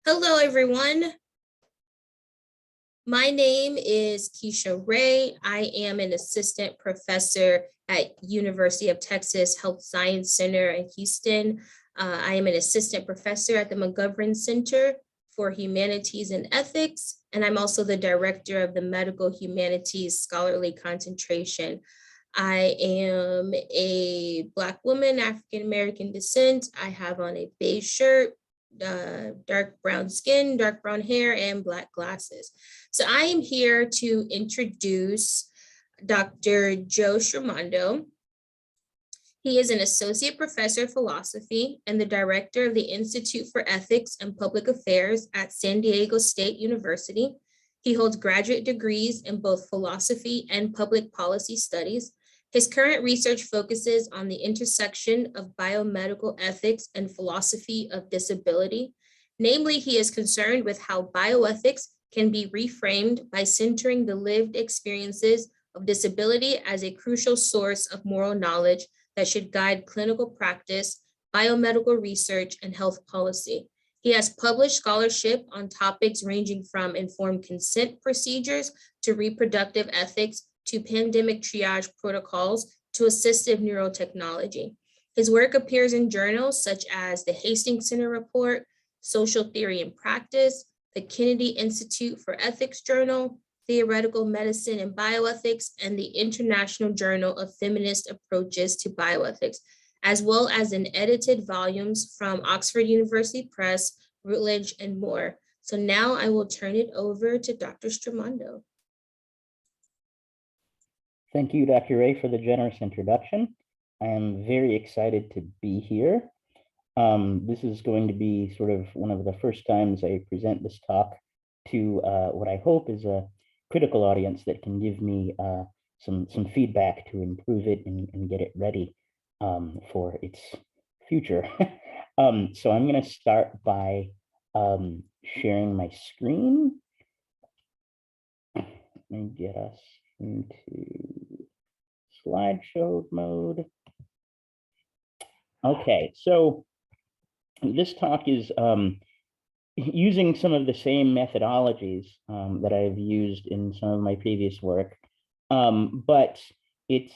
Hello, everyone. My name is Keisha Ray. I am an assistant professor at University of Texas Health Science Center in Houston. I am an assistant professor at the McGovern Center for Humanities and Ethics, and I'm also the director of the Medical Humanities Scholarly Concentration. I am a Black woman, African American descent. I have on a beige shirt, dark brown skin, dark brown hair, and Black glasses. So I am here to introduce Dr. Joe Stramondo. He is an associate professor of philosophy and the director of the Institute for Ethics and Public Affairs at San Diego State University. He holds graduate degrees in both philosophy and public policy studies. His current research focuses on the intersection of biomedical ethics and philosophy of disability. Namely, he is concerned with how bioethics can be reframed by centering the lived experiences of disability as a crucial source of moral knowledge that should guide clinical practice, biomedical research, and health policy. He has published scholarship on topics ranging from informed consent procedures to reproductive ethics to pandemic triage protocols to assistive neurotechnology. His work appears in journals such as the Hastings Center Report, Social Theory and Practice, the Kennedy Institute for Ethics Journal, Theoretical Medicine and Bioethics, and the International Journal of Feminist Approaches to Bioethics, as well as in edited volumes from Oxford University Press, Routledge, and more. So now I will turn it over to Dr. Stramondo. Thank you, Dr. Ray, for the generous introduction. I am very excited to be here. This is going to be sort of one of the first times I present this talk to what I hope is a critical audience that can give me some feedback to improve it and get it ready for its future. So I'm going to start by sharing my screen. Let me get us into slideshow mode. Okay, so this talk is using some of the same methodologies that I've used in some of my previous work, but its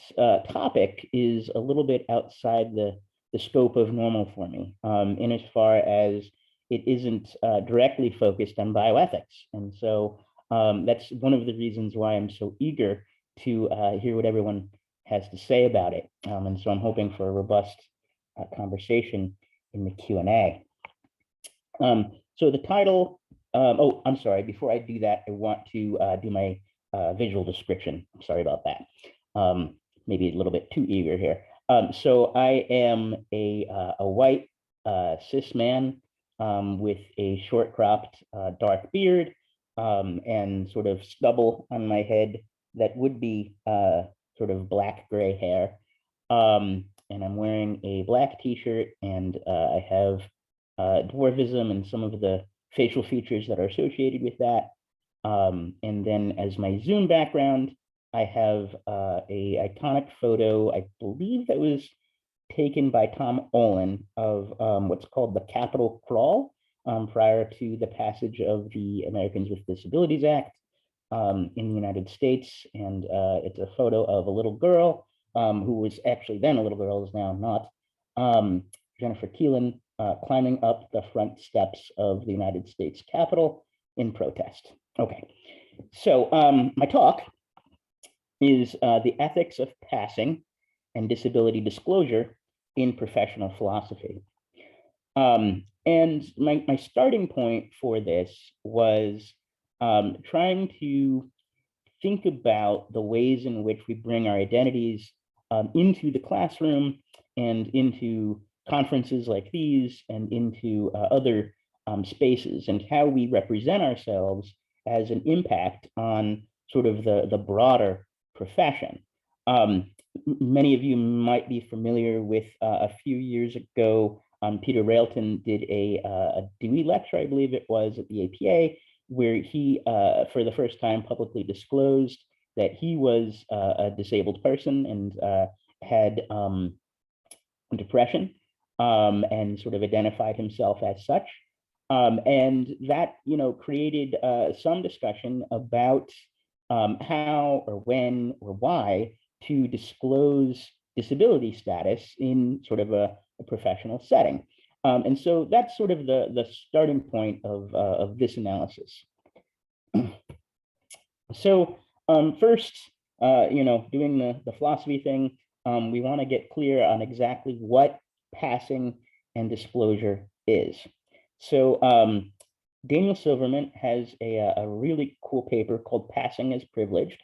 topic is a little bit outside the scope of normal for me, in as far as it isn't directly focused on bioethics. And so that's one of the reasons why I'm so eager to hear what everyone has to say about it. And so I'm hoping for a robust conversation in the Q&A. So the title, oh, I'm sorry, before I do that, I want to do my visual description. I'm sorry about that. Maybe a little bit too eager here. So I am a white cis man with a short cropped dark beard and sort of stubble on my head that would be sort of black gray hair. And I'm wearing a black t-shirt, and I have dwarfism and some of the facial features that are associated with that. And then as my Zoom background, I have a iconic photo, I believe that was taken by Tom Olin of what's called the Capitol Crawl prior to the passage of the Americans with Disabilities Act in the United States. And it's a photo of a little girl who was actually then a little girl, is now not, Jennifer Keelan, climbing up the front steps of the United States Capitol in protest. Okay, so my talk is the ethics of passing and disability disclosure in professional philosophy. And my starting point for this was trying to think about the ways in which we bring our identities into the classroom and into conferences like these and into other spaces, and how we represent ourselves as an impact on sort of the broader profession. Many of you might be familiar with a few years ago, Peter Railton did a Dewey lecture, I believe it was, at the APA, where he, for the first time, publicly disclosed that he was a disabled person and had depression, and sort of identified himself as such. And that, created some discussion about how or when or why to disclose disability status in sort of a professional setting. And so that's sort of the starting point of this analysis. So first, doing the philosophy thing, we want to get clear on exactly what passing and disclosure is. So Daniel Silverman has a really cool paper called Passing as Privileged.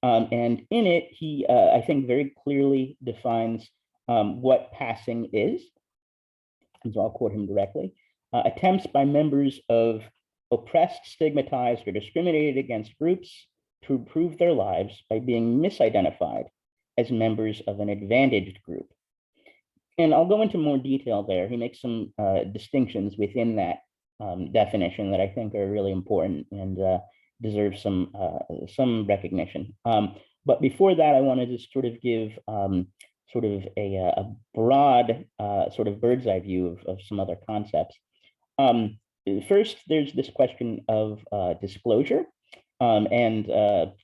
And in it, he, I think, very clearly defines what passing is. And so I'll quote him directly. Attempts by members of oppressed, stigmatized, or discriminated against groups to improve their lives by being misidentified as members of an advantaged group. And I'll go into more detail there. He makes some distinctions within that definition that I think are really important and deserve some recognition. But before that, I wanted to sort of give sort of a broad sort of bird's eye view of some other concepts. First, there's this question of disclosure. And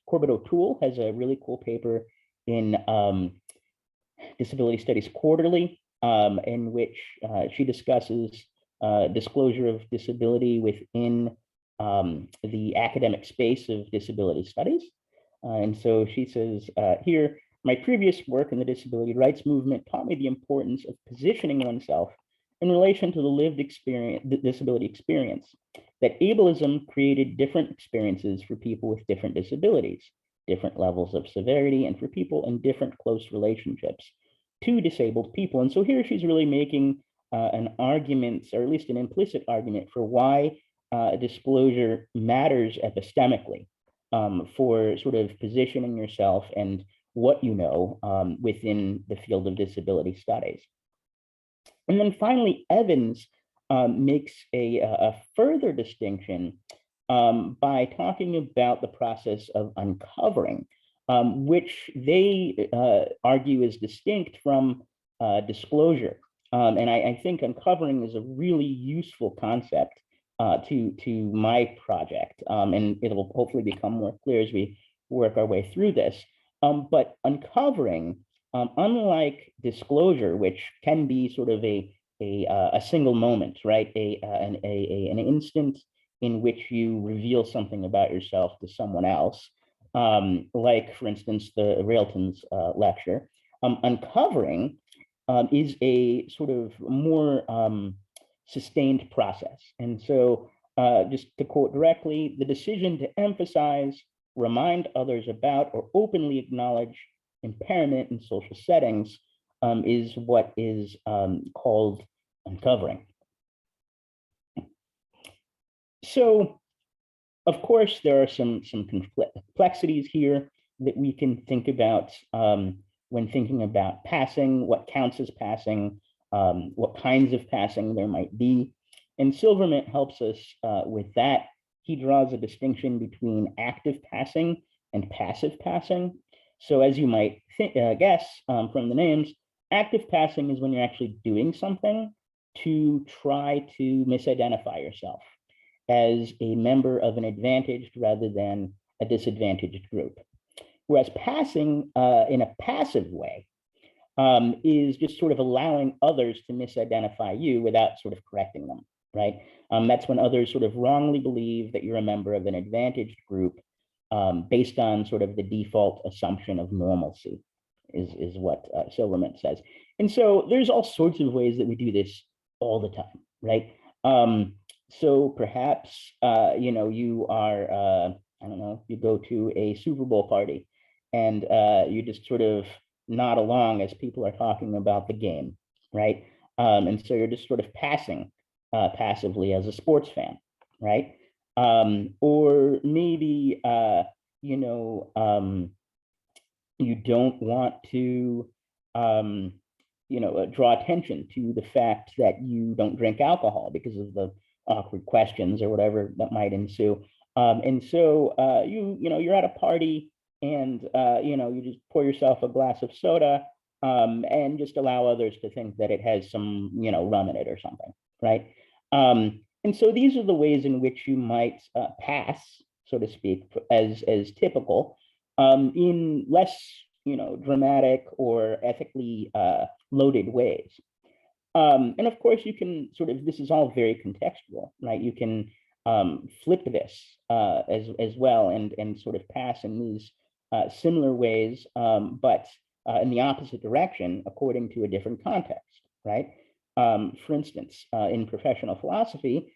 Corbett O'Toole has a really cool paper in Disability Studies Quarterly, in which she discusses disclosure of disability within the academic space of disability studies. And so she says here, my previous work in the disability rights movement taught me the importance of positioning oneself in relation to the lived experience, the disability experience, that ableism created different experiences for people with different disabilities, different levels of severity, and for people in different close relationships to disabled people. And so here she's really making an argument, or at least an implicit argument, for why disclosure matters epistemically for sort of positioning yourself and what you know within the field of disability studies. And then finally, Evans makes a further distinction by talking about the process of uncovering, which they argue is distinct from disclosure. And I think uncovering is a really useful concept to my project, and it'll hopefully become more clear as we work our way through this. But uncovering, unlike disclosure, which can be sort of a single moment, right? An instant in which you reveal something about yourself to someone else, like, for instance, the Railton's lecture. Uncovering is a sort of more sustained process. And so just to quote directly, the decision to emphasize, remind others about, or openly acknowledge impairment in social settings is what is called uncovering. So, of course, there are some complexities here that we can think about when thinking about passing, what counts as passing, what kinds of passing there might be. And Silverman helps us with that. He draws a distinction between active passing and passive passing. So as you might guess from the names, active passing is when you're actually doing something to try to misidentify yourself as a member of an advantaged rather than a disadvantaged group. Whereas passing in a passive way is just sort of allowing others to misidentify you without sort of correcting them, right? That's when others sort of wrongly believe that you're a member of an advantaged group based on sort of the default assumption of normalcy, is what Silverman says. And so there's all sorts of ways that we do this all the time, right? So perhaps, you are, I don't know, you go to a Super Bowl party and you just sort of nod along as people are talking about the game, right? And so you're just sort of passing passively as a sports fan, right? Or maybe, you don't want to, draw attention to the fact that you don't drink alcohol because of the awkward questions or whatever that might ensue. And so you're at a party and you just pour yourself a glass of soda and just allow others to think that it has some rum in it or something, right? And so these are the ways in which you might pass, so to speak, as typical, in less, dramatic or ethically loaded ways. And of course, you can this is all very contextual, right? You can flip this as well and sort of pass in these similar ways, but in the opposite direction according to a different context, right? For instance, in professional philosophy,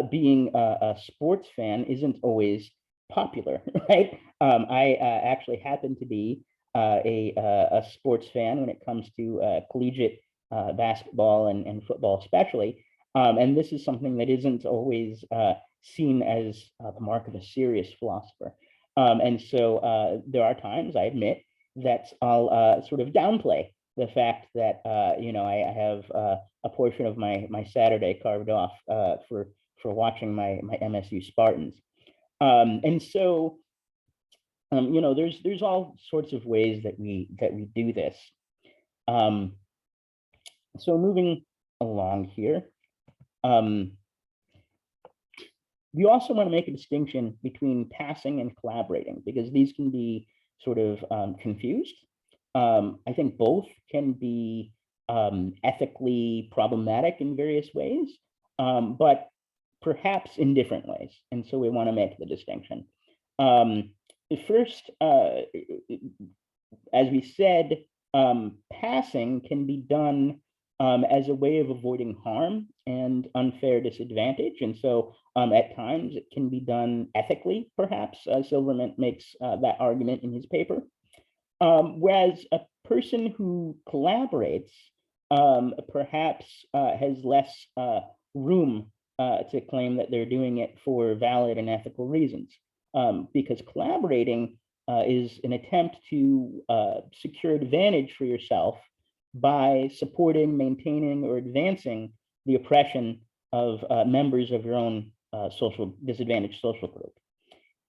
being a sports fan isn't always popular, right? I actually happen to be a sports fan when it comes to collegiate basketball and football especially. And this is something that isn't always seen as the mark of a serious philosopher. And so there are times, I admit, that I'll sort of downplay the fact that I have a portion of my Saturday carved off for watching my MSU Spartans. And so there's all sorts of ways that we do this. So moving along here, we also want to make a distinction between passing and collaborating, because these can be sort of confused. I think both can be ethically problematic in various ways, but perhaps in different ways. And so we want to make the distinction. First, as we said, passing can be done as a way of avoiding harm and unfair disadvantage. And so at times it can be done ethically, perhaps. Silverman makes that argument in his paper. Whereas a person who collaborates perhaps has less room to claim that they're doing it for valid and ethical reasons, because collaborating is an attempt to secure advantage for yourself by supporting, maintaining, or advancing the oppression of members of your own disadvantaged social group.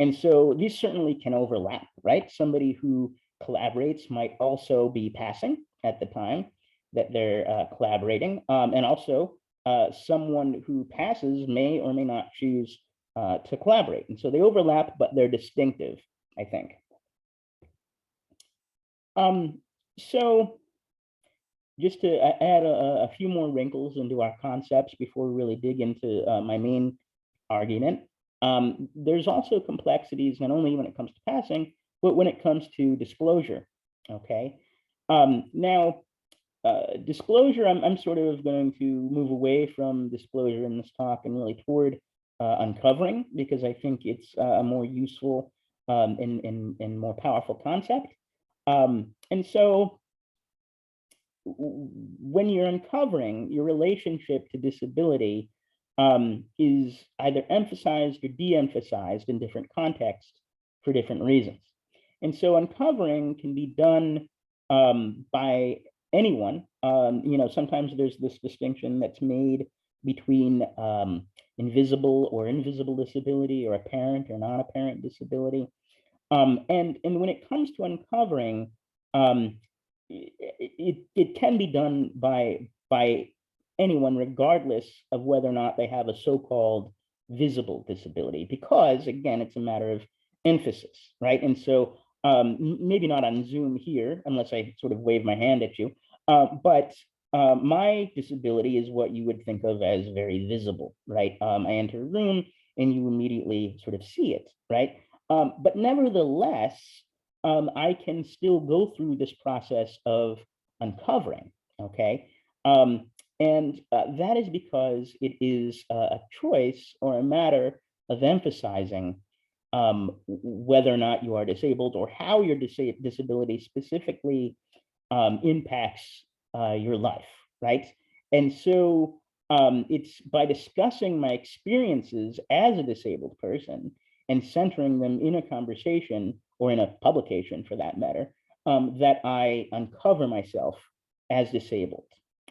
And so these certainly can overlap, right? Somebody who collaborates might also be passing at the time that they're collaborating. And also someone who passes may or may not choose to collaborate. And so they overlap, but they're distinctive, I think. So just to add a few more wrinkles into our concepts before we really dig into my main argument, there's also complexities, not only when it comes to passing, but when it comes to disclosure, okay? Now, disclosure, I'm sort of going to move away from disclosure in this talk and really toward uncovering, because I think it's a more useful and more powerful concept. And so when you're uncovering, your relationship to disability is either emphasized or de-emphasized in different contexts for different reasons. And so uncovering can be done by anyone. Sometimes there's this distinction that's made between invisible or invisible disability, or apparent or non-apparent disability. And when it comes to uncovering, it can be done by anyone, regardless of whether or not they have a so-called visible disability, because again, it's a matter of emphasis, right? And so maybe not on Zoom here, unless I sort of wave my hand at you, but my disability is what you would think of as very visible, right? I enter a room and you immediately sort of see it, right? But nevertheless, I can still go through this process of uncovering, okay? And that is because it is a choice or a matter of emphasizing whether or not you are disabled, or how your disability specifically impacts your life, right? And so it's by discussing my experiences as a disabled person and centering them in a conversation, or in a publication for that matter, that I uncover myself as disabled.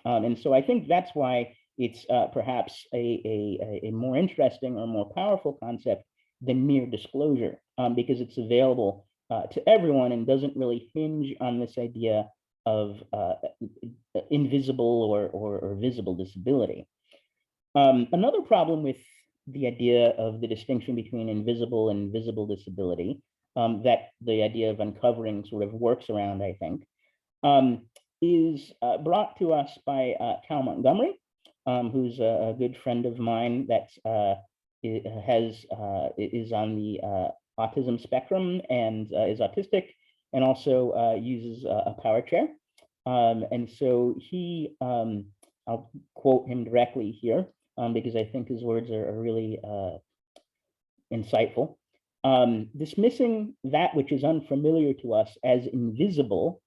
And so I think that's why it's perhaps a more interesting or more powerful concept than mere disclosure, because it's available to everyone and doesn't really hinge on this idea of invisible or visible disability. Another problem with the idea of the distinction between invisible and visible disability that the idea of uncovering sort of works around, I think, is brought to us by Cal Montgomery, who's a good friend of mine that is on the autism spectrum and is autistic, and also uses a power chair. And so he, I'll quote him directly here because I think his words are really insightful. Dismissing that which is unfamiliar to us as invisible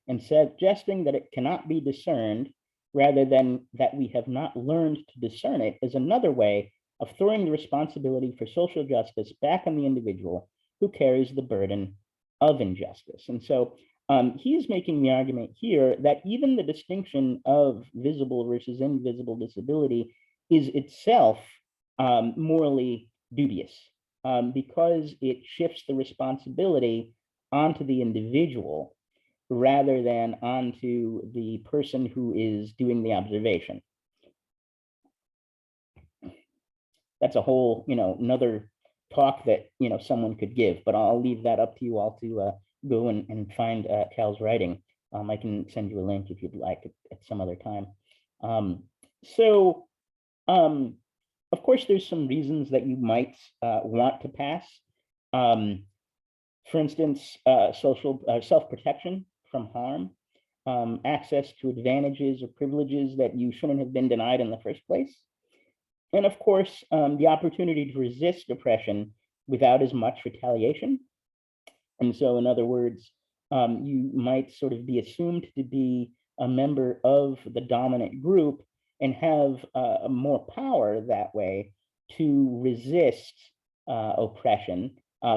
and suggesting that it cannot be discerned rather than that we have not learned to discern it is another way of throwing the responsibility for social justice back on the individual who carries the burden of injustice. And so he's making the argument here that even the distinction of visible versus invisible disability is itself morally dubious because it shifts the responsibility onto the individual rather than onto the person who is doing the observation. That's a whole, another talk that, someone could give, but I'll leave that up to you all to go and find Cal's writing. I can send you a link if you'd like at some other time. Of course, there's some reasons that you might want to pass. For instance, social self-protection from harm, access to advantages or privileges that you shouldn't have been denied in the first place. And of course, the opportunity to resist oppression without as much retaliation. And so in other words, you might sort of be assumed to be a member of the dominant group and have more power that way to resist oppression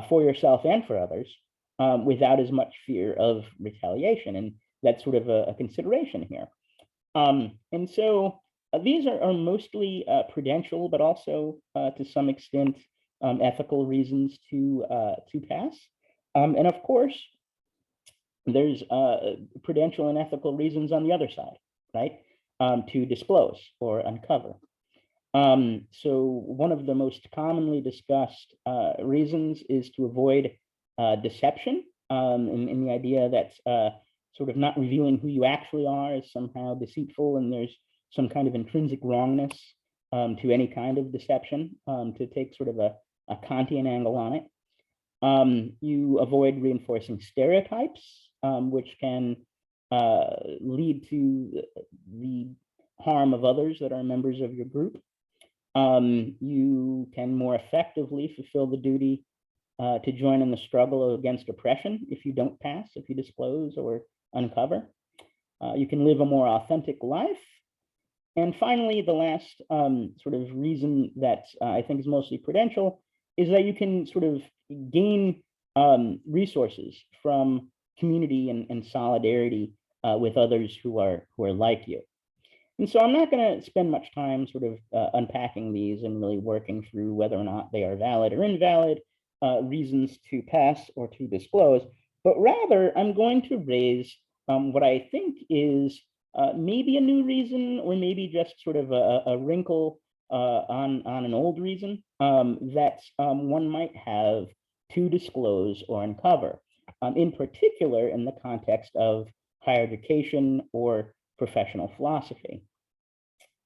for yourself and for others without as much fear of retaliation. And that's sort of a consideration here. And so these are mostly prudential, but also to some extent ethical reasons to pass. And of course, there's prudential and ethical reasons on the other side, right? To disclose or uncover. So one of the most commonly discussed reasons is to avoid deception, in the idea that sort of not revealing who you actually are is somehow deceitful, and there's some kind of intrinsic wrongness to any kind of deception, to take sort of a Kantian angle on it. You avoid reinforcing stereotypes, which can lead to the harm of others that are members of your group. You can more effectively fulfill the duty to join in the struggle against oppression if you don't pass, if you disclose or uncover. You can live a more authentic life. And finally, the last sort of reason that I think is mostly prudential is that you can sort of gain resources from community and solidarity with others who are like you. And so I'm not going to spend much time sort of unpacking these and really working through whether or not they are valid or invalid reasons to pass or to disclose, but rather I'm going to raise what I think is maybe a new reason, or maybe just sort of a wrinkle on an old reason that one might have to disclose or uncover, in particular in the context of higher education or professional philosophy.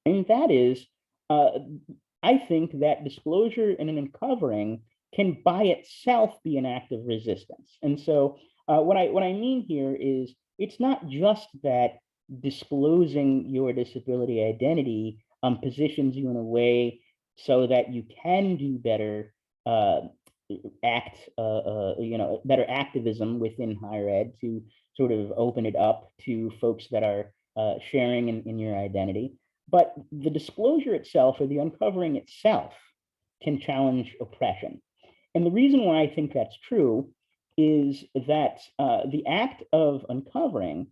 And that is, I think that disclosure and an uncovering can by itself be an act of resistance. And so what I mean here is, it's not just that disclosing your disability identity positions you in a way so that you can do better better activism within higher ed to sort of open it up to folks that are sharing in your identity. But the disclosure itself or the uncovering itself can challenge oppression. And the reason why I think that's true is that the act of uncovering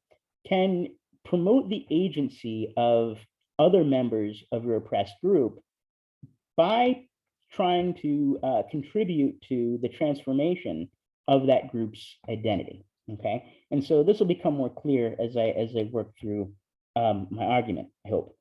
can promote the agency of other members of your oppressed group by trying to contribute to the transformation of that group's identity. Okay, and so this will become more clear as I work through my argument, I hope.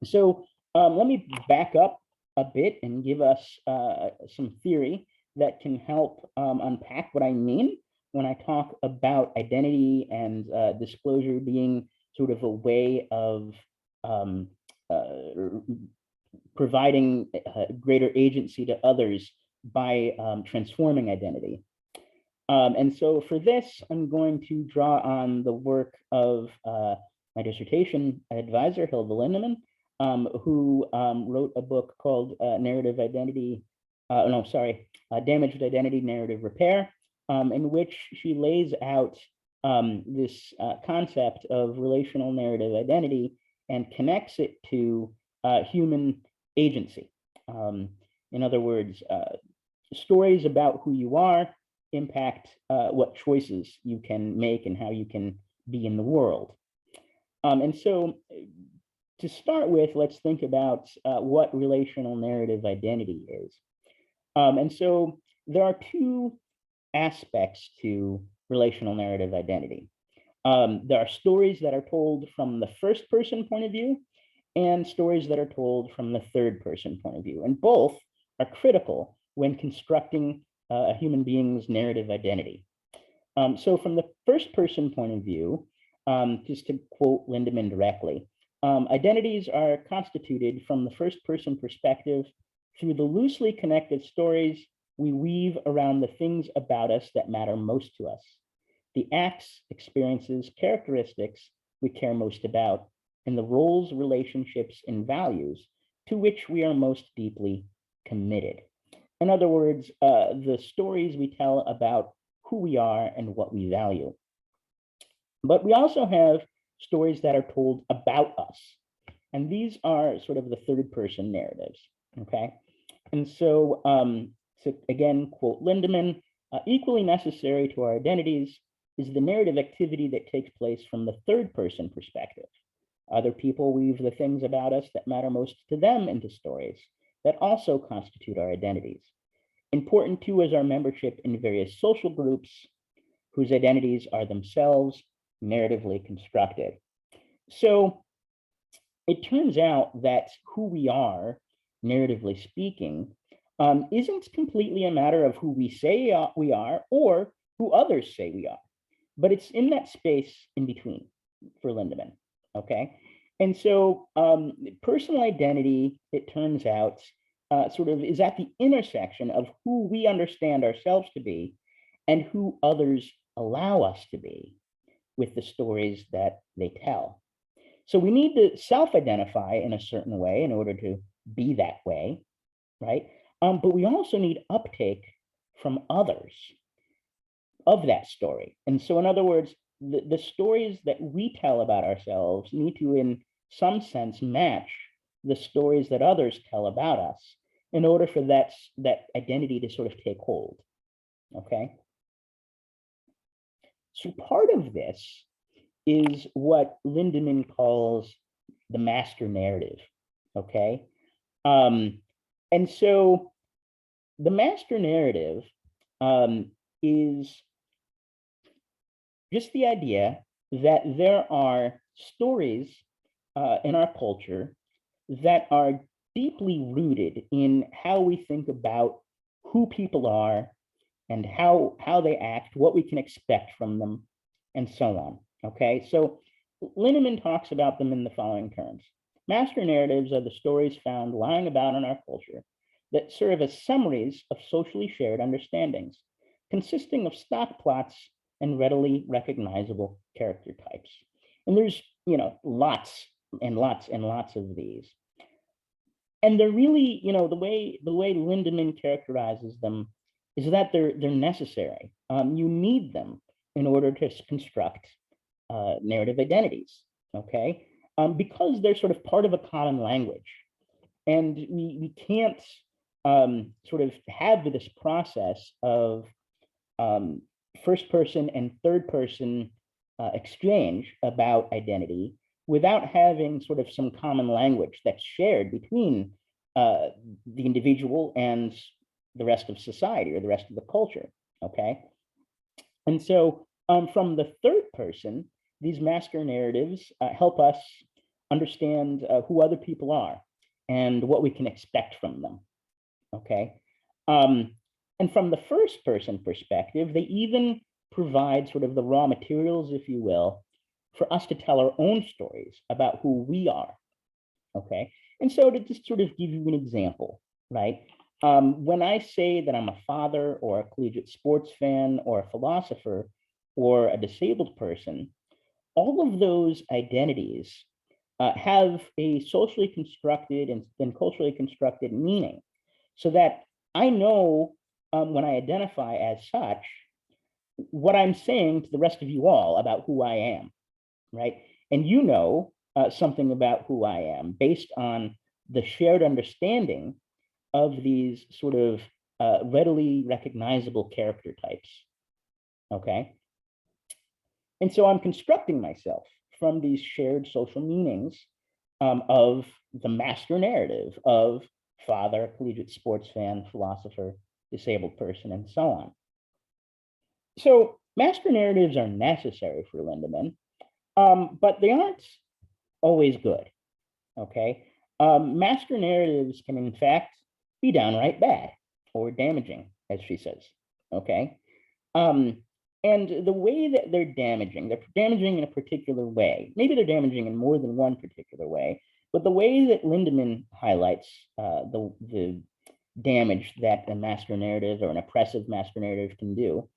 So Let me back up a bit and give us some theory that can help unpack what I mean when I talk about identity and disclosure being sort of a way of um, providing greater agency to others by transforming identity. And so for this, I'm going to draw on the work of my dissertation advisor, Hilda Lindemann, who wrote a book called Narrative Identity, no, sorry, Damaged Identity Narrative Repair, in which she lays out this concept of relational narrative identity and connects it to human agency. In other words, stories about who you are impact what choices you can make and how you can be in the world. And so to start with, let's think about what relational narrative identity is. And so there are two aspects to relational narrative identity. There are stories that are told from the first person point of view and stories that are told from the third person point of view. And both are critical when constructing a human being's narrative identity. So from the first person point of view, just to quote Lindemann directly, identities are constituted from the first person perspective through the loosely connected stories we weave around the things about us that matter most to us, the acts, experiences, characteristics we care most about, and the roles, relationships, and values to which we are most deeply committed. In other words, the stories we tell about who we are and what we value. But we also have stories that are told about us. And these are sort of the third person narratives, okay? And so, so again, quote Lindemann, equally necessary to our identities is the narrative activity that takes place from the third person perspective. Other people weave the things about us that matter most to them into stories that also constitute our identities. Important too is our membership in various social groups whose identities are themselves narratively constructed. So it turns out that who we are, narratively speaking, isn't completely a matter of who we say we are or who others say we are, but it's in that space in between for Lindemann, okay? And so personal identity, it turns out, sort of is at the intersection of who we understand ourselves to be and who others allow us to be with the stories that they tell. So we need to self-identify in a certain way in order to be that way, right? But we also need uptake from others of that story. And so in other words, the stories that we tell about ourselves need to, in some sense, match the stories that others tell about us in order for that identity to sort of take hold, okay? So part of this is what Lindemann calls the master narrative, okay? And so the master narrative is just the idea that there are stories in our culture that are deeply rooted in how we think about who people are and how they act, what we can expect from them, and so on. Okay, so Linneman talks about them in the following terms. Master narratives are the stories found lying about in our culture that serve as summaries of socially shared understandings, consisting of stock plots and readily recognizable character types. And there's, lots and lots and lots of these. And they're really, the way Lindemann characterizes them is that they're necessary. You need them in order to construct narrative identities, okay? Because they're sort of part of a common language. And we can't sort of have this process of first person and third person exchange about identity without having sort of some common language that's shared between the individual and the rest of society or the rest of the culture, okay? And so from the third person, these master narratives help us understand who other people are and what we can expect from them, okay? And from the first person perspective, they even provide sort of the raw materials, if you will, for us to tell our own stories about who we are, okay? And so to just sort of give you an example, right? When I say that I'm a father or a collegiate sports fan or a philosopher or a disabled person, all of those identities have a socially constructed and culturally constructed meaning, so that I know when I identify as such, what I'm saying to the rest of you all about who I am, right? And you know something about who I am based on the shared understanding of these sort of readily recognizable character types, okay? And so I'm constructing myself from these shared social meanings of the master narrative of father, collegiate sports fan, philosopher, disabled person, and so on. So master narratives are necessary for Lindemann, but they aren't always good, okay? Master narratives can in fact be downright bad or damaging, as she says, okay? And the way that they're damaging in a particular way. Maybe they're damaging in more than one particular way, but the way that Lindemann highlights the damage that a master narrative or an oppressive master narrative can do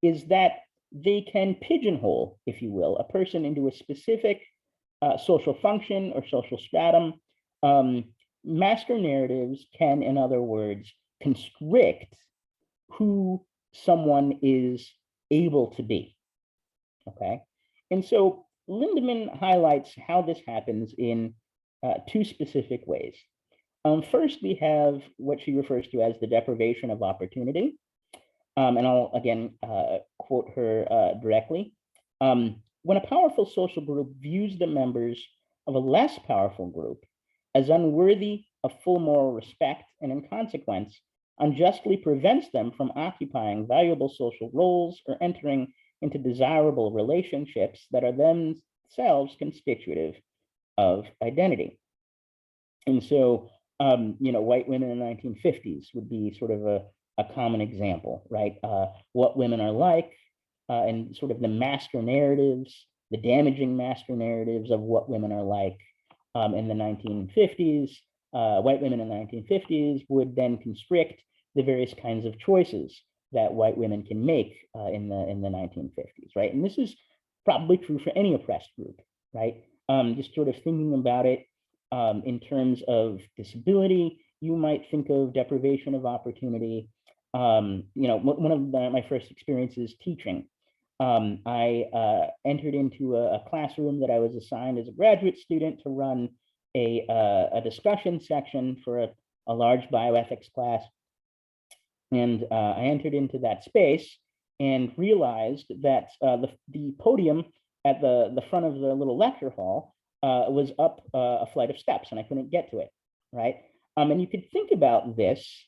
is that they can pigeonhole, if you will, a person into a specific social function or social stratum. Master narratives can, in other words, constrict who someone is able to be, okay? And so Lindemann highlights how this happens in two specific ways. First, we have what she refers to as the deprivation of opportunity. And I'll again quote her directly. When a powerful social group views the members of a less powerful group as unworthy of full moral respect, and in consequence, unjustly prevents them from occupying valuable social roles or entering into desirable relationships that are themselves constitutive of identity. And so, white women in the 1950s would be sort of a common example, right? What women are like, and sort of the master narratives, the damaging master narratives of what women are like in the 1950s. White women in the 1950s would then constrict the various kinds of choices that white women can make in the 1950s, right? And this is probably true for any oppressed group, right? Just sort of thinking about it in terms of disability, you might think of deprivation of opportunity. One of my first experiences teaching, I entered into a classroom that I was assigned as a graduate student to run a discussion section for a large bioethics class. And I entered into that space and realized that the podium at the front of the little lecture hall was up a flight of steps, and I couldn't get to it, right? And you could think about this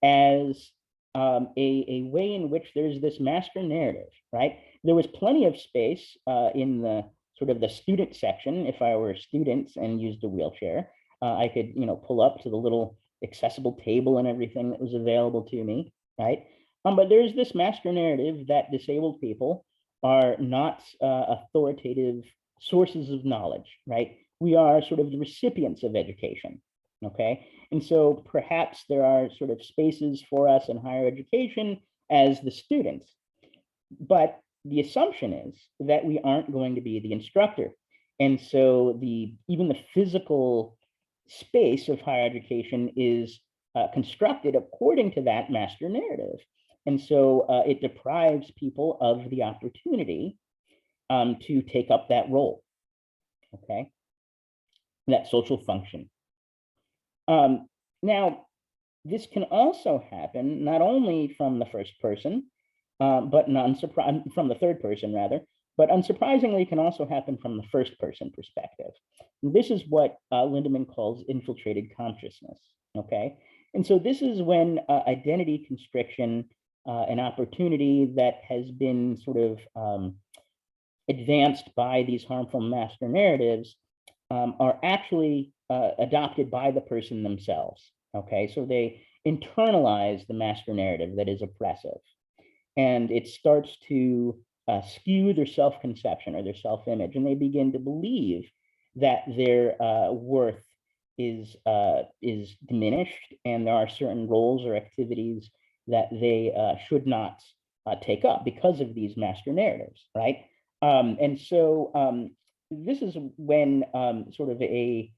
as a way in which there's this master narrative, right? There was plenty of space in the sort of the student section. If I were a student and used a wheelchair, I could, pull up to the little accessible table and everything that was available to me, right? But there's this master narrative that disabled people are not authoritative sources of knowledge, right? We are sort of the recipients of education, okay? And so perhaps there are sort of spaces for us in higher education as the students, but the assumption is that we aren't going to be the instructor. And so even the physical space of higher education is constructed according to that master narrative. And so it deprives people of the opportunity to take up that role, okay? That social function. Now, this can also happen not only from the first person, but from the third person rather, but unsurprisingly can also happen from the first person perspective. And this is what Lindemann calls infiltrated consciousness, okay? And so this is when identity constriction, an opportunity that has been sort of advanced by these harmful master narratives, are actually adopted by the person themselves. Okay, so they internalize the master narrative that is oppressive, and it starts to skew their self-conception or their self-image, and they begin to believe that their worth is diminished, and there are certain roles or activities that they should not take up because of these master narratives, right? And so this is when sort of a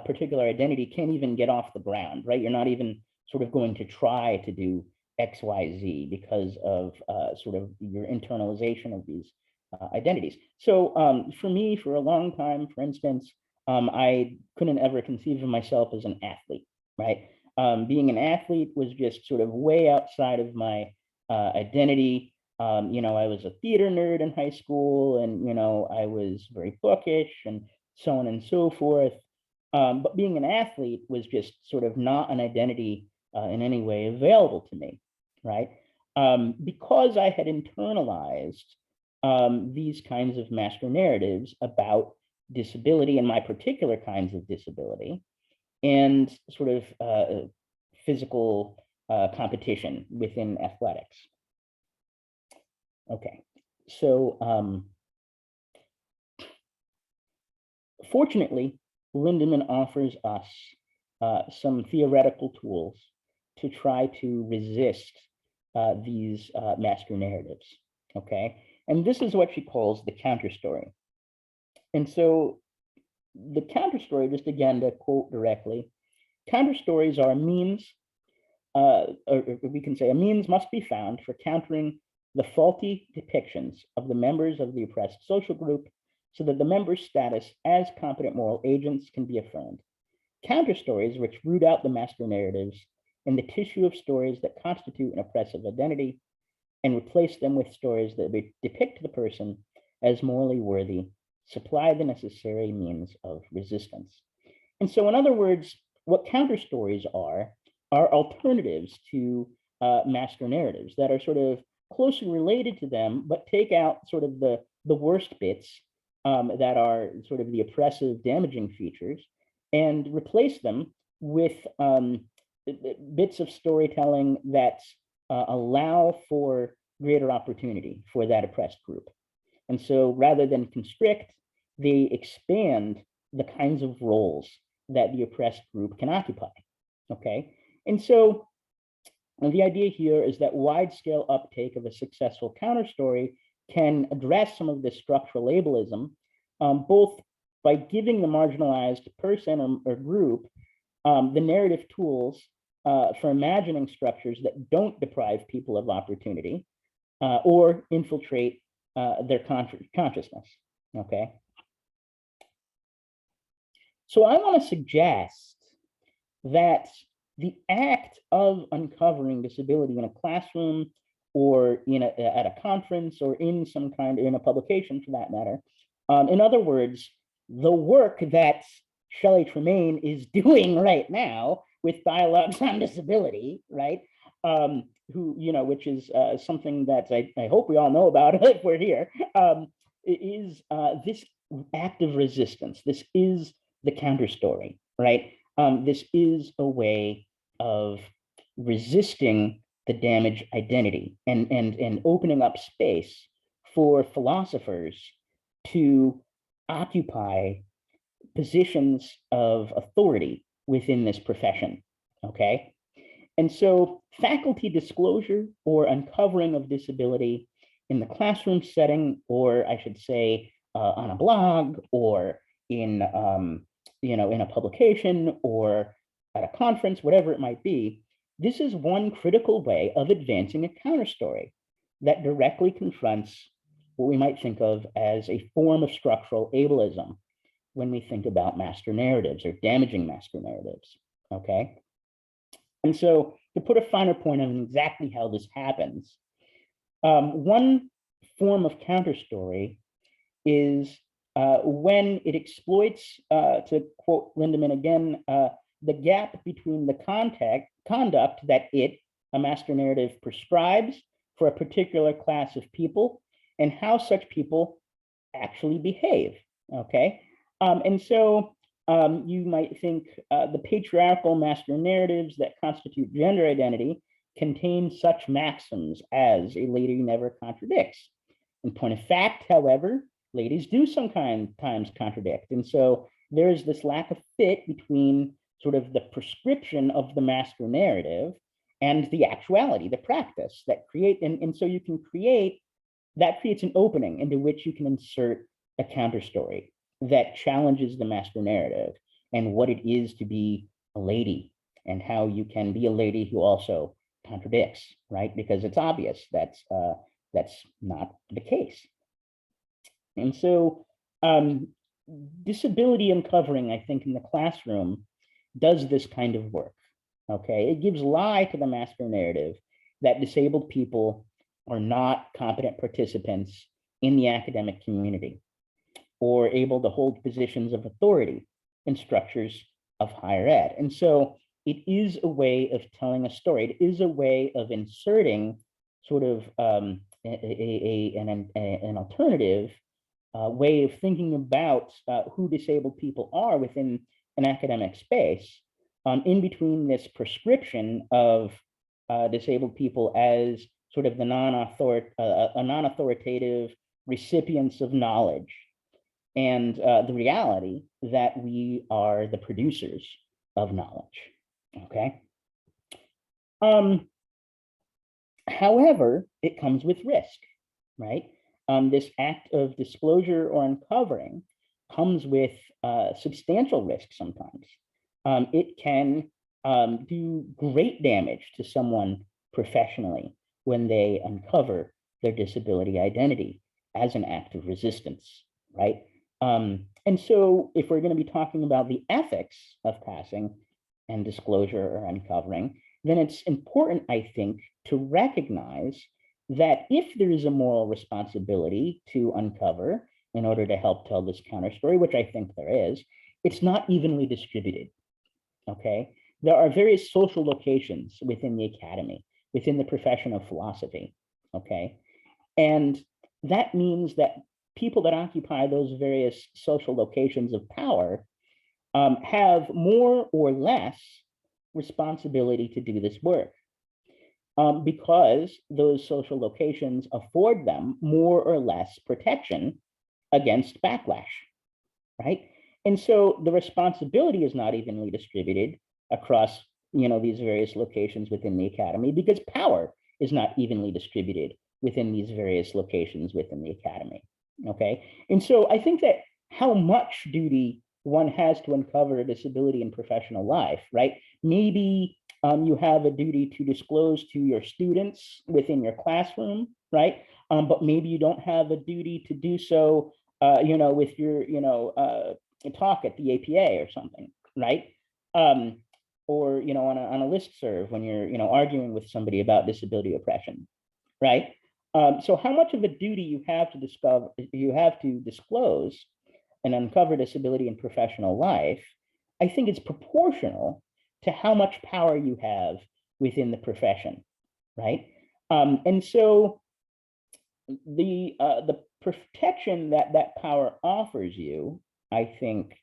particular identity can't even get off the ground, right? You're not even sort of going to try to do X, Y, Z because of sort of your internalization of these identities. So for me, for a long time, for instance, I couldn't ever conceive of myself as an athlete, right? Being an athlete was just sort of way outside of my identity. You know, I was a theater nerd in high school, and, you know, I was very bookish and so on and so forth. But being an athlete was just sort of not an identity in any way available to me, right? Because I had internalized these kinds of master narratives about disability and my particular kinds of disability, and sort of physical competition within athletics. Okay, so fortunately, Lindemann offers us some theoretical tools to try to resist these master narratives, okay? And this is what she calls the counter story. And so the counter story, just again to quote directly, counter stories are a means, or we can say a means must be found for countering the faulty depictions of the members of the oppressed social group so that the members' status as competent moral agents can be affirmed. Counter stories which root out the master narratives in the tissue of stories that constitute an oppressive identity and replace them with stories that depict the person as morally worthy, supply the necessary means of resistance. And so, in other words, what counter stories are alternatives to master narratives that are sort of closely related to them, but take out sort of the worst bits that are sort of the oppressive, damaging features, and replace them with bits of storytelling that allow for greater opportunity for that oppressed group. And so rather than constrict, they expand the kinds of roles that the oppressed group can occupy, okay? And so the idea here is that wide-scale uptake of a successful counterstory can address some of this structural ableism, both by giving the marginalized person or group the narrative tools for imagining structures that don't deprive people of opportunity or infiltrate their consciousness, okay? So I want to suggest that the act of uncovering disability in a classroom or at a conference or in some kind, in a publication for that matter, in other words, the work that Shelley Tremaine is doing right now with Dialogues on Disability, right? Which is something that I hope we all know about if we're here, is this act of resistance. This is the counter story, right? This is a way of resisting the damaged identity and opening up space for philosophers to occupy positions of authority within this profession, okay? And so faculty disclosure or uncovering of disability in the classroom setting, or I should say on a blog or in a publication or at a conference, whatever it might be, this is one critical way of advancing a counterstory that directly confronts what we might think of as a form of structural ableism when we think about master narratives or damaging master narratives, okay? And so to put a finer point on exactly how this happens, one form of counterstory is when it exploits, to quote Lindemann again, the gap between the conduct that a master narrative, prescribes for a particular class of people and how such people actually behave, okay? And so you might think the patriarchal masculine narratives that constitute gender identity contain such maxims as a lady never contradicts. In point of fact, however, ladies do sometimes contradict. And so there is this lack of fit between sort of the prescription of the masculine narrative and the actuality, the practice that create, and so you can create, that creates an opening into which you can insert a counter story that challenges the masculine narrative and what it is to be a lady and how you can be a lady who also contradicts, right? Because it's obvious that's not the case. And so disability uncovering, I think, in the classroom does this kind of work, okay? It gives lie to the masculine narrative that disabled people are not competent participants in the academic community or able to hold positions of authority in structures of higher ed. And so it is a way of telling a story. It is a way of inserting sort of an alternative way of thinking about who disabled people are within an academic space, in between this prescription of disabled people as sort of the non-authoritative recipients of knowledge, and the reality that we are the producers of knowledge, okay? However, it comes with risk, right? This act of disclosure or uncovering comes with substantial risk sometimes. It can do great damage to someone professionally when they uncover their disability identity as an act of resistance, right? And so if we're going to be talking about the ethics of passing and disclosure or uncovering, then it's important, I think, to recognize that if there is a moral responsibility to uncover in order to help tell this counter story, which I think there is, it's not evenly distributed, okay? There are various social locations within the academy, within the profession of philosophy, okay? And that means that people that occupy those various social locations of power have more or less responsibility to do this work, because those social locations afford them more or less protection against backlash, right? And so the responsibility is not evenly distributed across, these various locations within the academy, because power is not evenly distributed within these various locations within the academy, okay? And so I think that how much duty one has to uncover a disability in professional life, right? Maybe you have a duty to disclose to your students within your classroom, right? But maybe you don't have a duty to do so, with your, talk at the APA or something, right? Or, on a listserv when you're, arguing with somebody about disability oppression, right? So how much of a duty you have to disclose and uncover disability in professional life, I think it's proportional to how much power you have within the profession, right? And so the protection that power offers you, I think,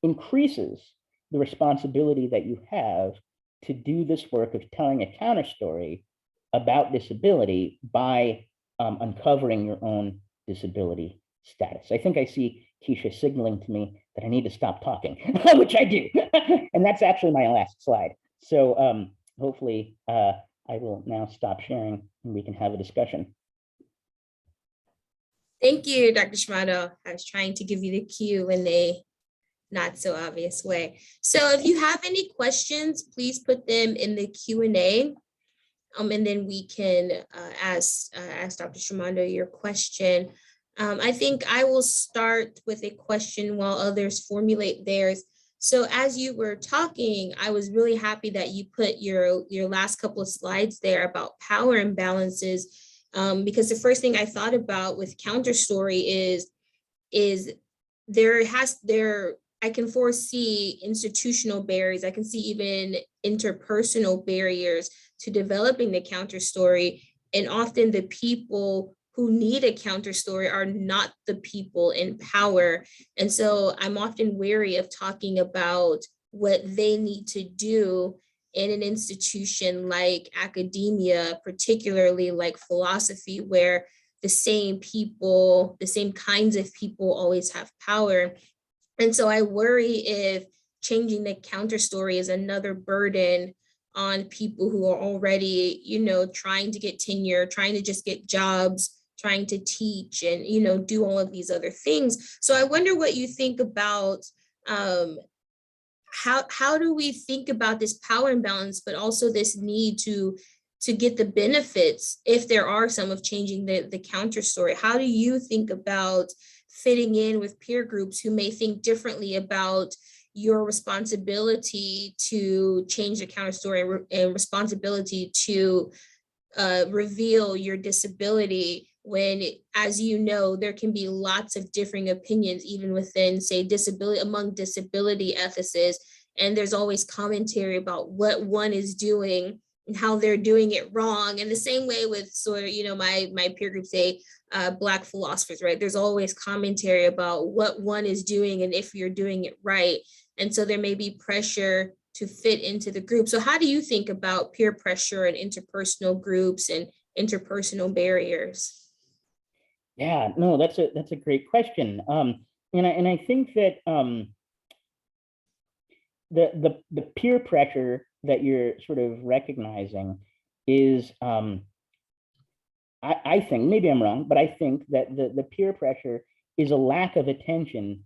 increases the responsibility that you have to do this work of telling a counter story about disability by uncovering your own disability status. I think I see Keisha signaling to me that I need to stop talking, which I do. And that's actually my last slide. So hopefully I will now stop sharing and we can have a discussion. Thank you, Dr. Stramondo. I was trying to give you the cue in a not so obvious way. So if you have any questions, please put them in the Q&A. And then we can ask Dr. Stramondo your question. I think I will start with a question while others formulate theirs. So as you were talking, I was really happy that you put your last couple of slides there about power imbalances, because the first thing I thought about with counter story is I can foresee institutional barriers. I can see even interpersonal barriers to developing the counter story. And often the people who need a counter story are not the people in power. And so I'm often wary of talking about what they need to do in an institution like academia, particularly like philosophy, where the same people, the same kinds of people always have power. And so I worry if changing the counter story is another burden on people who are already, trying to get tenure, trying to just get jobs, trying to teach and, do all of these other things. So I wonder what you think about how do we think about this power imbalance, but also this need to get the benefits, if there are some, of changing the counter story? How do you think about fitting in with peer groups who may think differently about your responsibility to change the counter story and responsibility to reveal your disability, when, as you know, there can be lots of differing opinions, even within, say, disability, among disability ethicists, and there's always commentary about what one is doing and how they're doing it wrong. And the same way with sort of, my peer group, say, Black philosophers, right? There's always commentary about what one is doing and if you're doing it right. And so there may be pressure to fit into the group. So how do you think about peer pressure and interpersonal groups and interpersonal barriers? Yeah, no, that's a great question. And I think that the peer pressure that you're sort of recognizing is, I think, maybe I'm wrong, but I think that the peer pressure is a lack of attention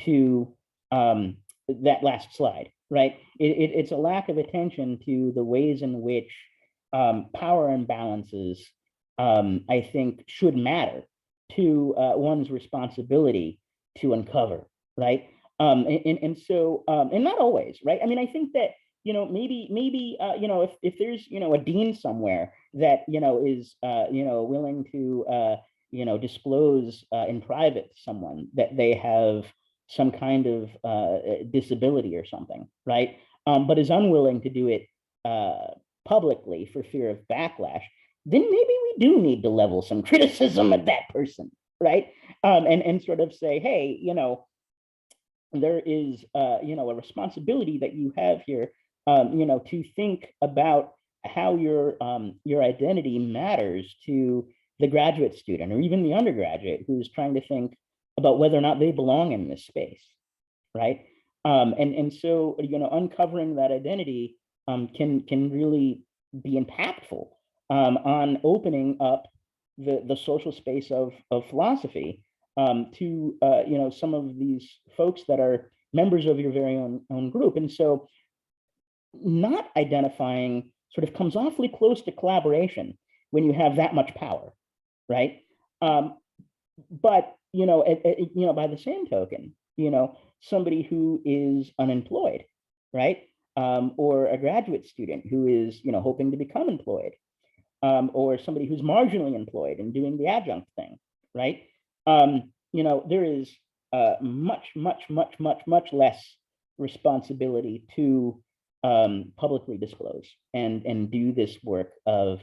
to that last slide, right? It's a lack of attention to the ways in which power imbalances, I think, should matter to one's responsibility to uncover, right? And so, and not always, right? I mean, I think that, maybe, if there's, a dean somewhere that, is, willing to, disclose in private to someone that they have some kind of disability or something, right? But is unwilling to do it publicly for fear of backlash, then maybe we do need to level some criticism at that person, right? And sort of say, hey, there is, a responsibility that you have here, to think about how your identity matters to the graduate student or even the undergraduate who's trying to think about whether or not they belong in this space, right? And so, uncovering that identity can really be impactful on opening up the social space of philosophy to some of these folks that are members of your very own group. And so not identifying sort of comes awfully close to collaboration when you have that much power, right? But by the same token, somebody who is unemployed, right? Or a graduate student who is hoping to become employed, or somebody who's marginally employed and doing the adjunct thing, right? There is much less responsibility to publicly disclose and do this work of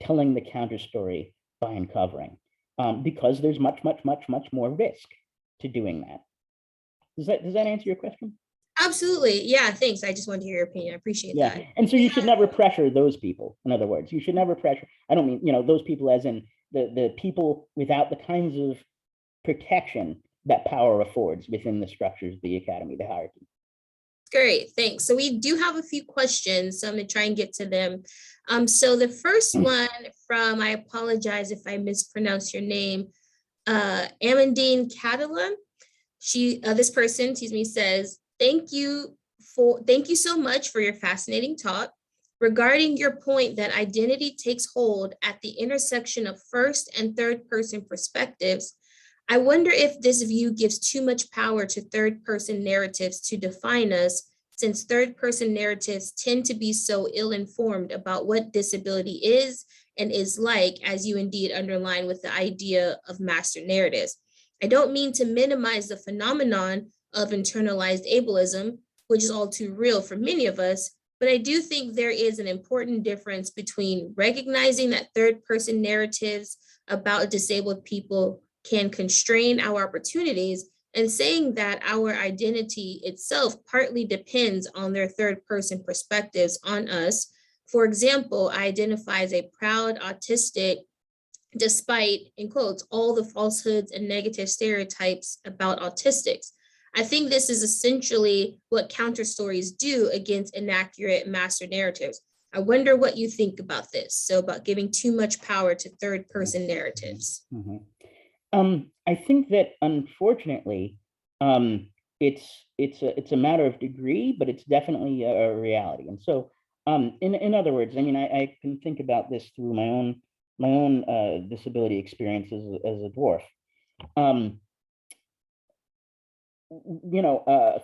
telling the counter story by uncovering, because there's much more risk to doing that. Does that answer your question? Absolutely. Yeah, thanks. I just wanted to hear your opinion. I appreciate that. And so you should never pressure those people. In other words, you should never pressure. I don't mean, those people as in the people without the kinds of protection that power affords within the structures of the academy, the hierarchy. Great, thanks. So we do have a few questions, so I'm gonna try and get to them. So the first one from, I apologize if I mispronounce your name, Amandine Catalan. This person, says, thank you so much for your fascinating talk. Regarding your point that identity takes hold at the intersection of first and third person perspectives, I wonder if this view gives too much power to third person narratives to define us, since third person narratives tend to be so ill-informed about what disability is and is like, as you indeed underline with the idea of master narratives. I don't mean to minimize the phenomenon of internalized ableism, which is all too real for many of us, but I do think there is an important difference between recognizing that third person narratives about disabled people can constrain our opportunities, and saying that our identity itself partly depends on their third person perspectives on us. For example, I identify as a proud autistic despite, in quotes, all the falsehoods and negative stereotypes about autistics. I think this is essentially what counter stories do against inaccurate master narratives. I wonder what you think about this. So about giving too much power to third person narratives. Mhm. I think that unfortunately, it's a matter of degree, but it's definitely a reality. And so, in other words, I mean, I can think about this through my own disability experience as a dwarf. Um,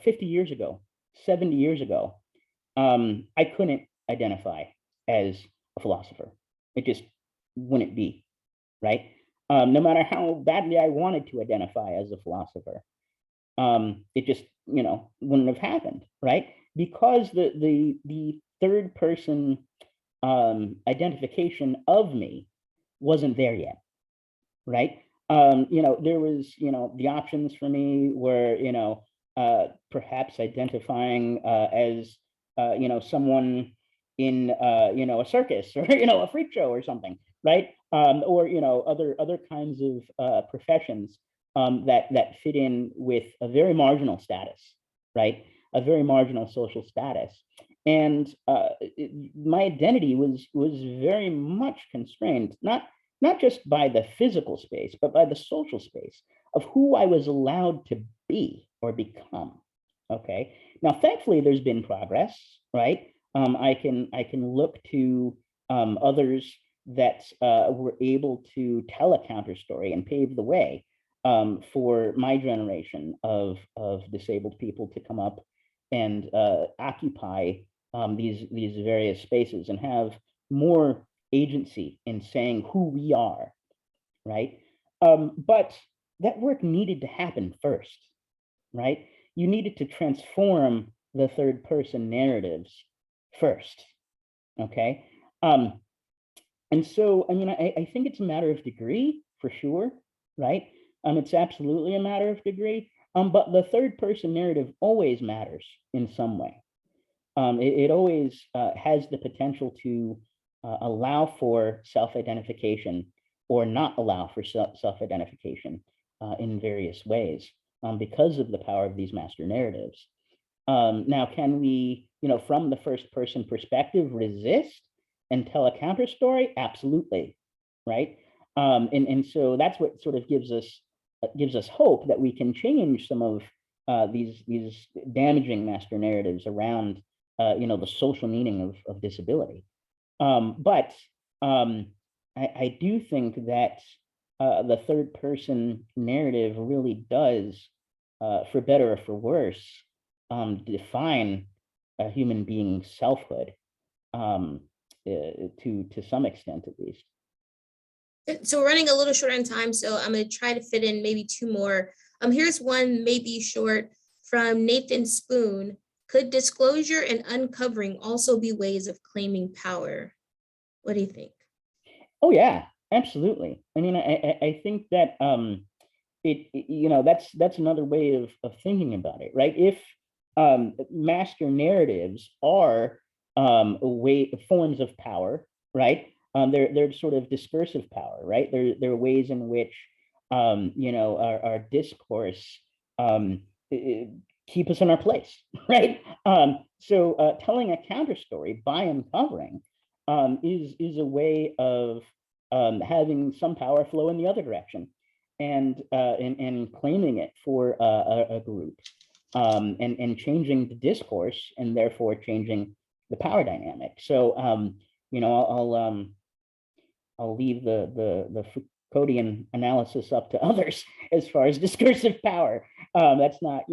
50 years ago, 70 years ago, I couldn't identify as a philosopher. It just wouldn't be, right? No matter how badly I wanted to identify as a philosopher, it just, wouldn't have happened, right? Because the third person identification of me wasn't there yet, right? There was, the options for me were, perhaps identifying as, someone in, a circus or, a freak show or something, right? Or, other kinds of professions that fit in with a very marginal status, right? A very marginal social status. And my identity was very much constrained, not just by the physical space, but by the social space of who I was allowed to be or become. Okay. Now, thankfully, there's been progress, right? I can look to others that were able to tell a counter story and pave the way for my generation of disabled people to come up and occupy these various spaces and have more agency in saying who we are, right? But that work needed to happen first, right? You needed to transform the third person narratives first, okay? And so, I mean, I think it's a matter of degree for sure, right? It's absolutely a matter of degree, but the third person narrative always matters in some way. It always has the potential to allow for self-identification or not allow for self-identification in various ways because of the power of these master narratives. Now, can we, from the first person perspective, resist and tell a counter story? Absolutely, right? And so that's what sort of gives us hope that we can change some of these damaging master narratives around the social meaning of disability. But I do think that the third person narrative really does, for better or for worse, define a human being's selfhood to some extent, at least. So we're running a little short on time, so I'm going to try to fit in maybe two more. Here's one maybe short from Nathan Spoon. Could disclosure and uncovering also be ways of claiming power? What do you think? Oh yeah, absolutely. I mean, I think that that's another way of thinking about it, right? If master narratives are forms of power, right? They're sort of discursive power, right? They're ways in which our discourse keep us in our place, right? So telling a counter story by uncovering is a way of having some power flow in the other direction and claiming it for a group and changing the discourse and therefore changing the power dynamic. So I'll leave the Foucauldian analysis up to others as far as discursive power. That's not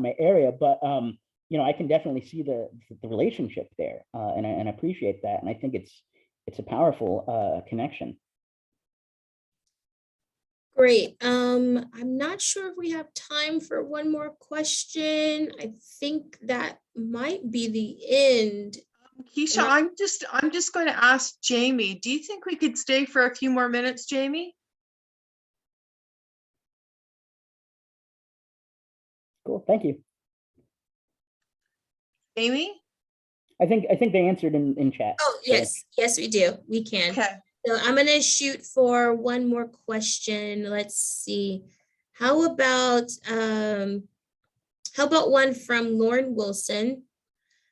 my area, but I can definitely see the relationship there and appreciate that. And I think it's a powerful connection. Great. I'm not sure if we have time for one more question. I think that might be the end. Keisha, I'm just going to ask Jamie, do you think we could stay for a few more minutes, Jamie? Cool. Thank you. Amy? I think they answered in chat. Oh, yes, yes, we do. We can. Okay. So I'm gonna shoot for one more question. Let's see. How about one from Lauren Wilson?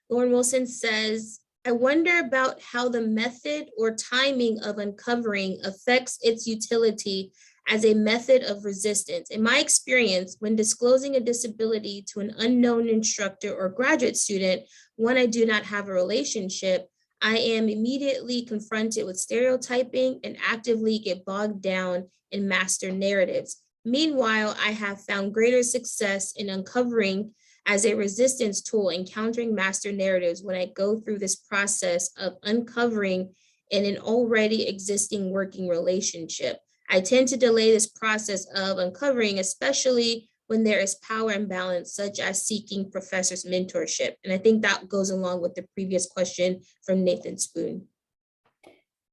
Lauren Wilson says, I wonder about how the method or timing of uncovering affects its utility as a method of resistance. In my experience, when disclosing a disability to an unknown instructor or graduate student, one I do not have a relationship, I am immediately confronted with stereotyping and actively get bogged down in master narratives. Meanwhile, I have found greater success in uncovering as a resistance tool, encountering master narratives when I go through this process of uncovering in an already existing working relationship. I tend to delay this process of uncovering, especially when there is power imbalance, such as seeking professor's mentorship. And I think that goes along with the previous question from Nathan Spoon.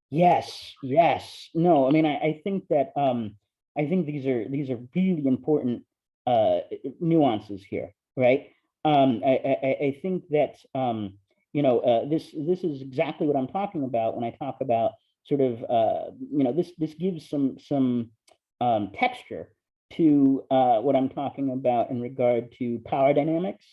Yes, yes. No, I mean, I think that I think these are really important nuances here, right? I think that you know, this is exactly what I'm talking about when I talk about sort of you know, this gives some texture to what I'm talking about in regard to power dynamics,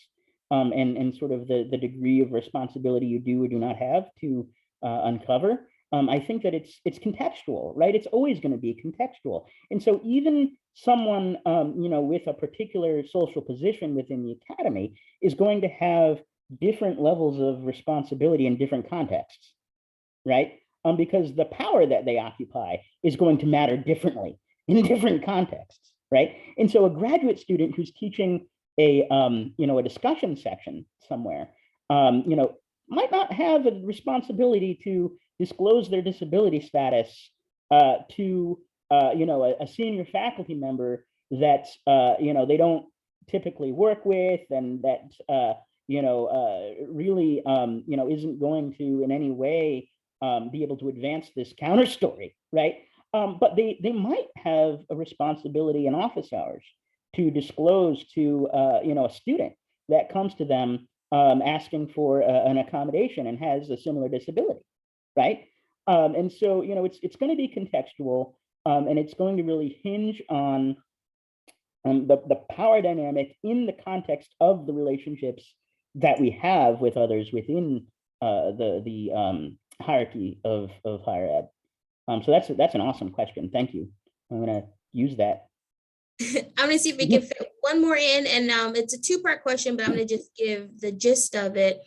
and sort of the degree of responsibility you do or do not have to uncover. I think that it's contextual, right? It's always going to be contextual. And so even someone, you know, with a particular social position within the academy is going to have different levels of responsibility in different contexts, right? Because the power that they occupy is going to matter differently in different contexts, right? And so a graduate student who's teaching a, you know, a discussion section somewhere, you know, might not have a responsibility to disclose their disability status to you know, a senior faculty member that you know, they don't typically work with, and that you know, really you know, isn't going to in any way be able to advance this counter story, right? But they might have a responsibility in office hours to disclose to you know, a student that comes to them asking for an accommodation and has a similar disability, right? And so, you know, it's going to be contextual, and it's going to really hinge on the power dynamic in the context of the relationships that we have with others within the hierarchy of higher ed. So that's an awesome question. Thank you. I'm going to use that. I'm gonna see if we can fit one more in, and it's a two-part question, but I'm gonna just give the gist of it.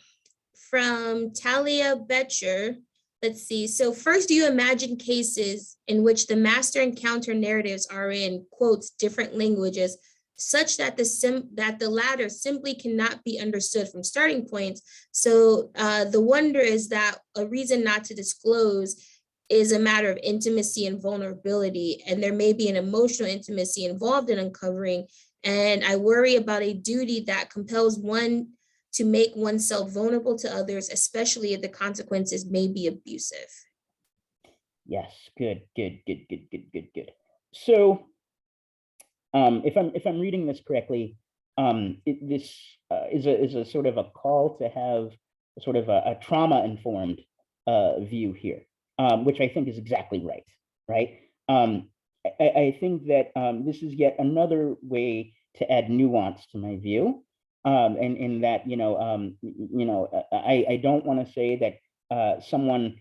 From Talia Betcher, let's see. So first, do you imagine cases in which the master and counter narratives are in quotes different languages, such that the latter simply cannot be understood from starting points? So the wonder is that a reason not to disclose is a matter of intimacy and vulnerability, and there may be an emotional intimacy involved in uncovering. And I worry about a duty that compels one to make oneself vulnerable to others, especially if the consequences may be abusive. Yes, good. So if I'm reading this correctly, this is a sort of a call to have sort of a trauma-informed view here, which I think is exactly right, right? I think that this is yet another way to add nuance to my view, and in that, you know, I don't want to say that someone,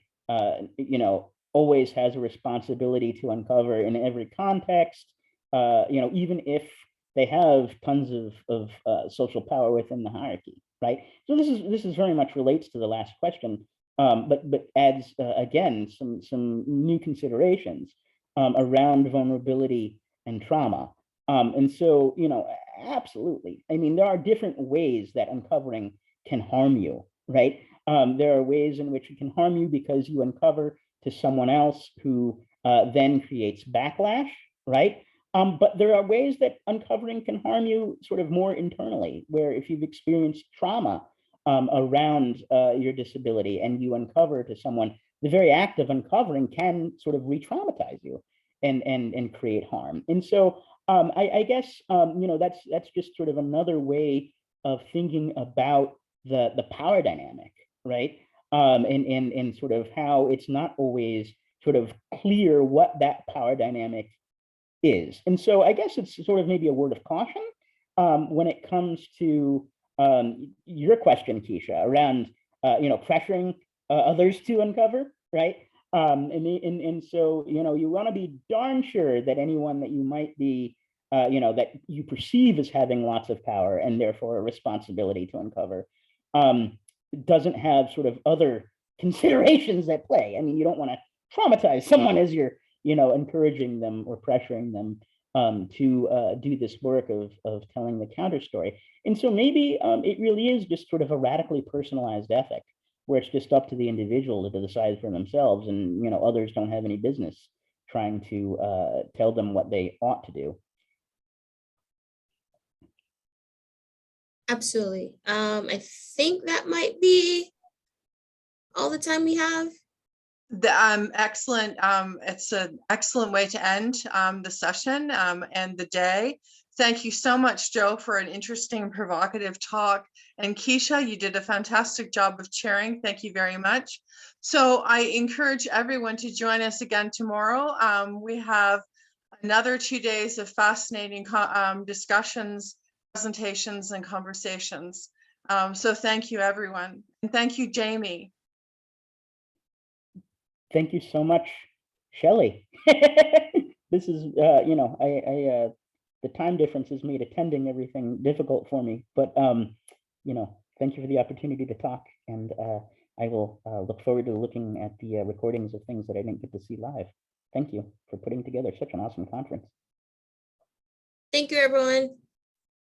you know, always has a responsibility to uncover in every context, you know, even if they have tons of social power within the hierarchy, right? So this is very much relates to the last question, but adds again some new considerations around vulnerability and trauma. And so, you know, absolutely. I mean, there are different ways that uncovering can harm you, right? There are ways in which it can harm you because you uncover to someone else who then creates backlash, right? But there are ways that uncovering can harm you sort of more internally, where if you've experienced trauma around your disability and you uncover to someone, the very act of uncovering can sort of re-traumatize you and create harm. And so I guess, that's just sort of another way of thinking about the power dynamic, right? And sort of how it's not always sort of clear what that power dynamic is. And so I guess it's sort of maybe a word of caution when it comes to your question, Keisha, around pressuring others to uncover, right? And so you want to be darn sure that anyone that you might be that you perceive as having lots of power and therefore a responsibility to uncover doesn't have sort of other considerations at play. I mean, you don't want to traumatize someone as you're encouraging them or pressuring them to do this work of telling the counter story. And so maybe it really is just sort of a radically personalized ethic where it's just up to the individual to decide for themselves, and others don't have any business trying to tell them what they ought to do. Absolutely. I think that might be all the time we have. Excellent. It's an excellent way to end the session and the day. Thank you so much, Joe, for an interesting and provocative talk. And Keisha, you did a fantastic job of chairing. Thank you very much. So I encourage everyone to join us again tomorrow. We have another 2 days of fascinating discussions, presentations, and conversations. So thank you, everyone. And thank you, Jamie. Thank you so much, Shelley. This is, the time difference has made attending everything difficult for me, but, thank you for the opportunity to talk. And I will look forward to looking at the recordings of things that I didn't get to see live. Thank you for putting together such an awesome conference. Thank you, everyone.